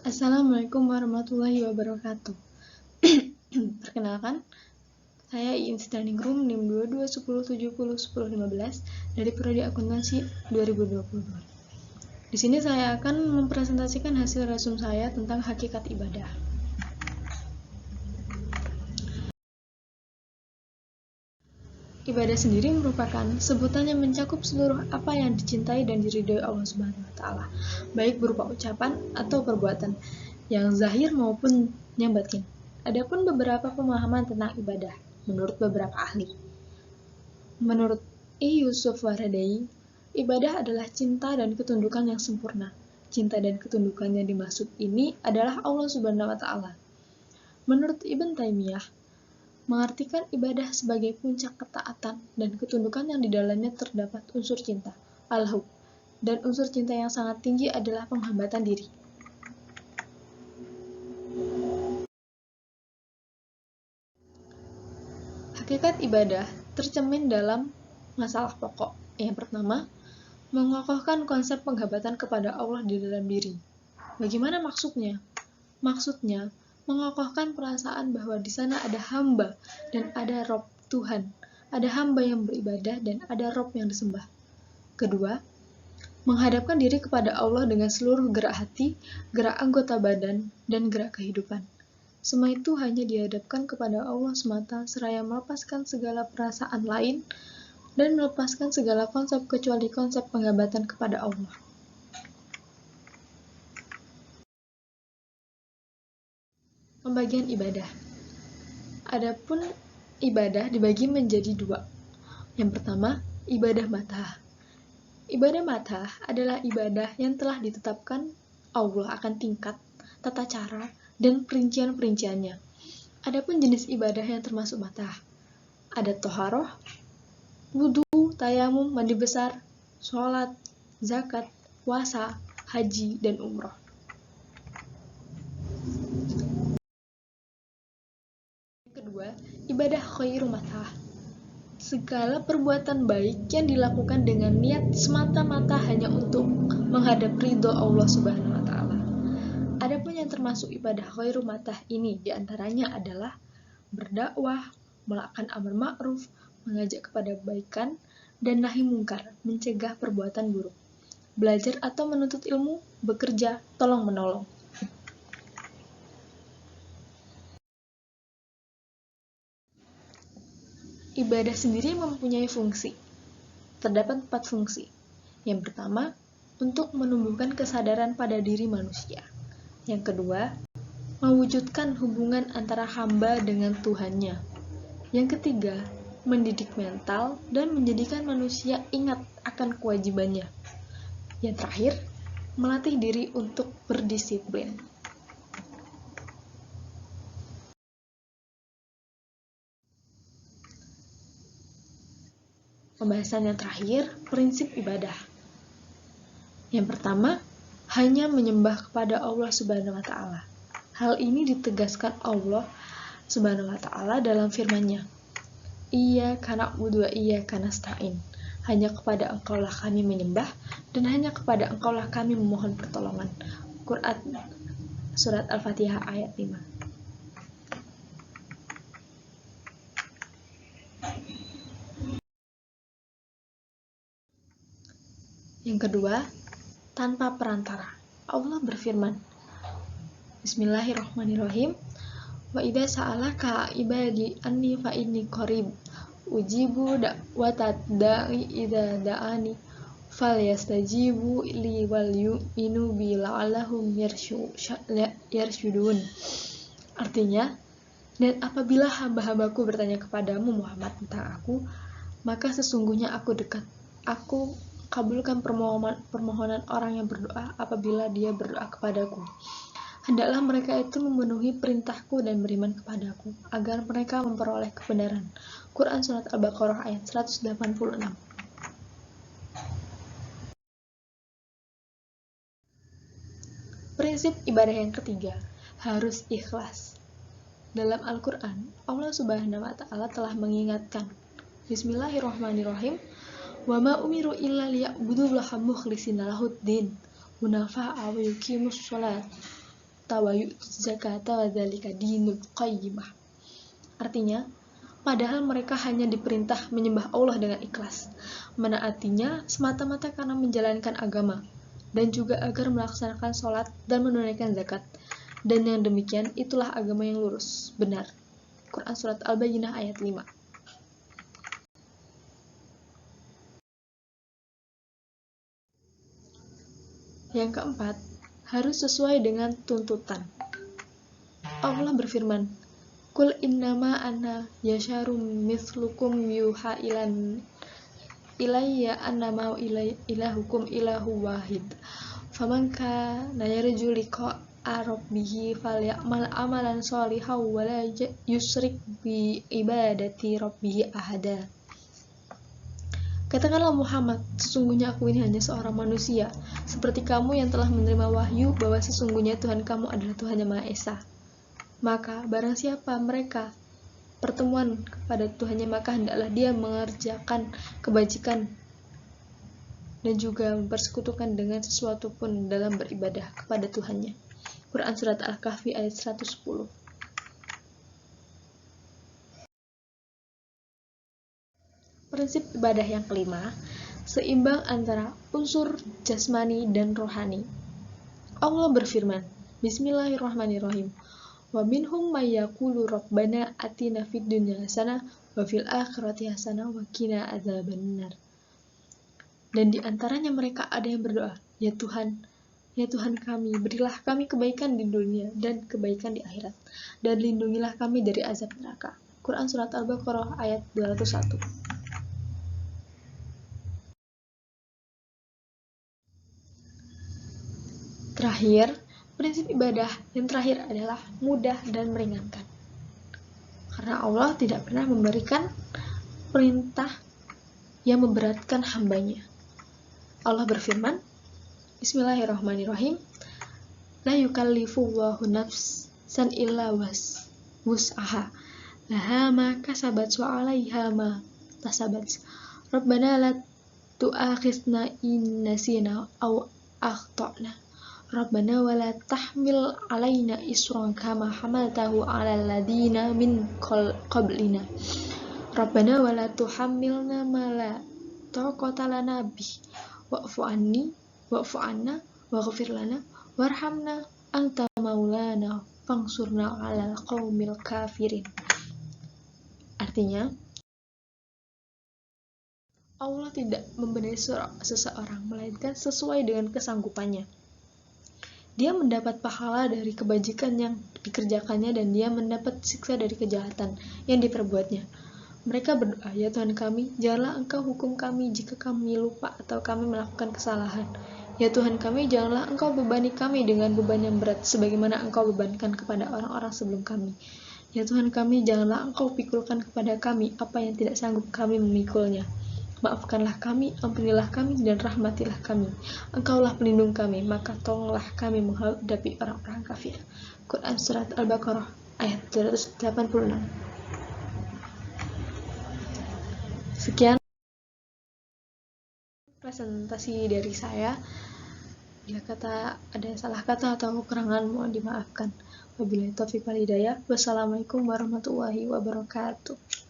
Assalamualaikum warahmatullahi wabarakatuh. Perkenalkan, saya Iin Standing Room NIM 2210701015 dari Prodi Akuntansi 2022. Di sini saya akan mempresentasikan hasil resum saya tentang hakikat ibadah. Ibadah sendiri merupakan sebutan yang mencakup seluruh apa yang dicintai dan diridhoi Allah Subhanahu wa taala, baik berupa ucapan atau perbuatan yang zahir maupun yang batin. Adapun beberapa pemahaman tentang ibadah menurut beberapa ahli. Menurut I. Yusuf Waradai, ibadah adalah cinta dan ketundukan yang sempurna. Cinta dan ketundukan yang dimaksud ini adalah Allah Subhanahu wa taala. Menurut Ibn Taimiyah, mengartikan ibadah sebagai puncak ketaatan dan ketundukan yang di dalamnya terdapat unsur cinta, al-hub, dan unsur cinta yang sangat tinggi adalah penghambatan diri. Hakikat ibadah tercermin dalam masalah pokok. Yang pertama, mengokohkan konsep penghambatan kepada Allah di dalam diri. Bagaimana maksudnya? Maksudnya, mengokohkan perasaan bahwa di sana ada hamba dan ada Rob Tuhan, ada hamba yang beribadah dan ada Rob yang disembah. Kedua, menghadapkan diri kepada Allah dengan seluruh gerak hati, gerak anggota badan, dan gerak kehidupan. Semua itu hanya dihadapkan kepada Allah semata, seraya melepaskan segala perasaan lain dan melepaskan segala konsep kecuali konsep penghambatan kepada Allah. Pembagian ibadah. Adapun ibadah dibagi menjadi dua. Yang pertama, ibadah matah. Ibadah matah adalah ibadah yang telah ditetapkan Allah akan tingkat, tata cara, dan perincian-perinciannya. Adapun jenis ibadah yang termasuk matah, ada toharoh, wudhu, tayamum, mandi besar, sholat, zakat, puasa, haji, dan umroh. Kedua, ibadah khairu matah. Segala perbuatan baik yang dilakukan dengan niat semata-mata hanya untuk menghadap ridho Allah Subhanahu wa taala. Adapun yang termasuk ibadah khairu matah ini diantaranya adalah berdakwah, melakukan amar ma'ruf, mengajak kepada kebaikan, dan nahi mungkar, mencegah perbuatan buruk. Belajar atau menuntut ilmu, bekerja, tolong menolong. Ibadah sendiri mempunyai fungsi. Terdapat 4 fungsi. Yang pertama, untuk menumbuhkan kesadaran pada diri manusia. Yang kedua, mewujudkan hubungan antara hamba dengan Tuhannya. Yang ketiga, mendidik mental dan menjadikan manusia ingat akan kewajibannya. Yang terakhir, melatih diri untuk berdisiplin. Pembahasan yang terakhir, prinsip ibadah. Yang pertama, hanya menyembah kepada Allah Subhanahu wa taala. Hal ini ditegaskan Allah Subhanahu wa taala dalam firman-Nya. Iyyaka na'budu wa iyyaka nasta'in. Hanya kepada Engkaulah kami menyembah dan hanya kepada Engkaulah kami memohon pertolongan. Quran Surat Al-Fatihah ayat 5. Yang kedua, tanpa perantara. Allah berfirman, Bismillahirrahmanirrahim. Wa idza sa'alaka ibadi anni fa inni qarib ujibu da'watat da'i idza da'ani falyastajibu li wal yu'minu bi la'allahum yarshudun. Artinya, dan apabila hamba-hambaku bertanya kepadamu Muhammad tentang aku, maka sesungguhnya aku dekat. Aku kabulkan permohonan orang yang berdoa apabila dia berdoa kepadaku. Hendaklah mereka itu memenuhi perintahku dan beriman kepadaku, agar mereka memperoleh kebenaran. Quran Surat Al-Baqarah ayat 186. Prinsip ibadah yang ketiga, harus ikhlas. Dalam Al-Quran, Allah Subhanahu wa ta'ala telah mengingatkan, Bismillahirrahmanirrahim, wa ma umiru illa liya'budullaha mukhlishina lahuddin hunafa'a wa yuqimus shalat. salata wa yu'tuz zakata wa dzalika dinul qayyimah. Artinya, padahal mereka hanya diperintah menyembah Allah dengan ikhlas, menaatinya semata-mata karena menjalankan agama, dan juga agar melaksanakan sholat dan menunaikan zakat. Dan yang demikian itulah agama yang lurus, benar. Quran Surat Al-Bayyinah ayat 5. Yang keempat, harus sesuai dengan tuntutan. Allah berfirman, Kul innama ana yasharum mithlukum yuha ilayya annama ilahukum ilahu wahid. Faman kana yarju liqa'a rabbih falyamal amalan shalihan wa la yusyrik bi ibadati rabbih ahada. Katakanlah Muhammad, sesungguhnya aku ini hanya seorang manusia, seperti kamu yang telah menerima wahyu bahwa sesungguhnya Tuhan kamu adalah Tuhan yang Maha Esa. Maka barang siapa mereka pertemuan kepada Tuhannya, maka hendaklah dia mengerjakan kebajikan dan juga mempersekutukan dengan sesuatu pun dalam beribadah kepada Tuhannya. Quran Surat Al-Kahfi ayat 110. Prinsip ibadah yang kelima, seimbang antara unsur jasmani dan rohani. Allah berfirman, Bismillahirrahmanirrahim. Wa minhum may yaqulu rabbana atina fid dunya hasanah wa fil akhirati hasanah wa qina adzabannar. Dan di antaranya mereka ada yang berdoa, ya Tuhan kami, berilah kami kebaikan di dunia dan kebaikan di akhirat, dan lindungilah kami dari azab neraka. Quran Surat Al-Baqarah ayat 201. Terakhir, prinsip ibadah yang terakhir adalah mudah dan meringankan. Karena Allah tidak pernah memberikan perintah yang memberatkan hambanya. Allah berfirman, Bismillahirrahmanirrahim, La yukallifullahu nafsan illa wus'aha, laha ma kasabat wa 'alaiha ma tasabat. Rabbana la tu'akhizna in nasina aw akhtana. Rabbana wa la tahmil alaina isran kama hamaltahu 'alal ladzina min qablina. Rabbana wa la tuhammilna ma la taqata lana bih wa'fu anna waghfir lana warhamna anta maulana fangsurna 'alal qaumil kafirin. Artinya, Allah tidak membenahi seseorang melainkan sesuai dengan kesanggupannya. Dia mendapat pahala dari kebajikan yang dikerjakannya dan dia mendapat siksa dari kejahatan yang diperbuatnya. Mereka berdoa, ya Tuhan kami, janganlah Engkau hukum kami jika kami lupa atau kami melakukan kesalahan. Ya Tuhan kami, janganlah Engkau bebani kami dengan beban yang berat sebagaimana Engkau bebankan kepada orang-orang sebelum kami. Ya Tuhan kami, janganlah Engkau pikulkan kepada kami apa yang tidak sanggup kami memikulnya. Maafkanlah kami, ampunilah kami, dan rahmatilah kami. Engkaulah pelindung kami, maka tolonglah kami menghadapi orang-orang kafir. Quran Surat Al-Baqarah ayat 286. Sekian presentasi dari saya. Bila ada salah kata atau kekurangan, mohon dimaafkan. Wabillahi taufiq wal hidayah. Wassalamualaikum warahmatullahi wabarakatuh.